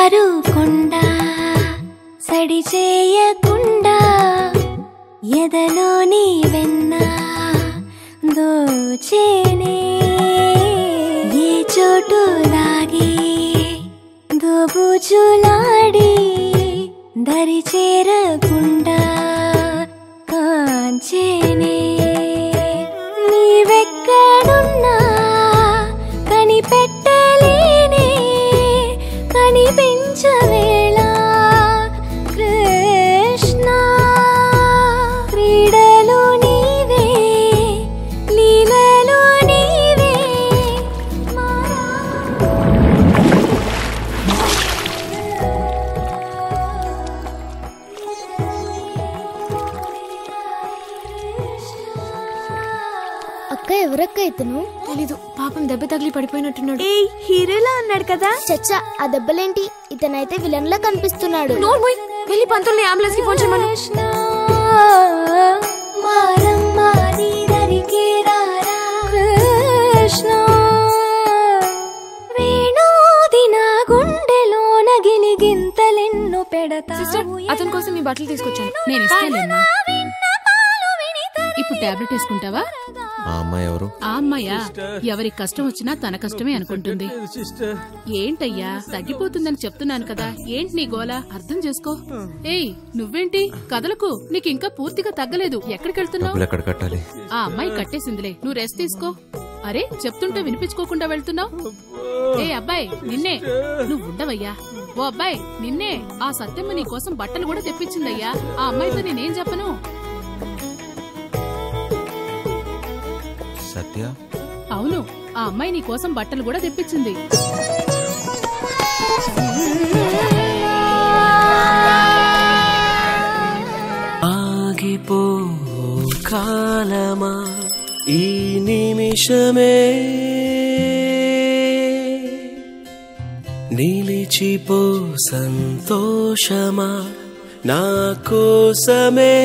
జారుకుండా సడి చేయకుండా ఎదలోని వెన్న దోచేనే ఏ చోటు లాగే దోబుచులాడి దరి చేరకుండా కాంచేనే నీవెక్కడున్నా కనిపెట్టలేనే కనిపించవేళ కృష్ణ క్రీడలు నీవే లీలలు నీవే అక్క ఎవరక్క ఇతను? తెలీదు, పాపం దెబ్బ తగిలి పడిపోయినట్టున్నాడు. ఏ హీరోలా అన్నాడు కదా. చచ్చా, ఆ దెబ్బలేంటి? ఇతనైతే విలన్ లా కనిపిస్తున్నాడు. నోర్మోయ్, వెళ్ళి పంతుల్ని అంబులెన్స్ కి ఫోన్ చేయమను. కృష్ణ వేణోది నా గుండెలోన గిలిగింతలెన్ను పెడతా. సిస్టర్, అతని కోసం మీ బట్టలు తీసుకొచ్చాను. నేను ఇస్తాలేమ్మా. ఇప్పుడు టాబ్లెట్ వేసుకుంటావా? ఆ అమ్మాయి ఎవరు? ఆ అమ్మాయా? ఎవరికి కష్టం వచ్చినా తన కష్టమే అనుకుంటుంది. ఏంటయ్యా, తగ్గిపోతుందని చెప్తున్నాను కదా, ఏంటి నీ గోల? అర్థం చేసుకో. ఏయ్, నువ్వేంటి కదలకు? నీకు ఇంకా పూర్తిగా తగ్గలేదు. ఎక్కడికి వెళ్తున్నావు? ఎక్కడ కట్టాలి? ఆ అమ్మాయి కట్టేసిందిలే, నువ్వు రెస్ట్ తీసుకో. అరే, చెప్తుంటే వినిపించుకోకుండా వెళ్తున్నావు? ఏ అబ్బాయి, నిన్నే. నువ్వు ఉండవయ్యా. ఓ అబ్బాయి, నిన్నే. ఆ సత్యమ్మ నీ కోసం బట్టలు కూడా తెప్పించిందయ్యా. ఆ అమ్మాయితో నేనేం చెప్పను? సత్య? అవును, ఆ అమ్మాయి నీ కోసం బట్టలు కూడా తెప్పించింది. ఆగిపో కాలమా ఈ నిమిషమే, నిలిచిపో సంతోషమా నా కోసమే.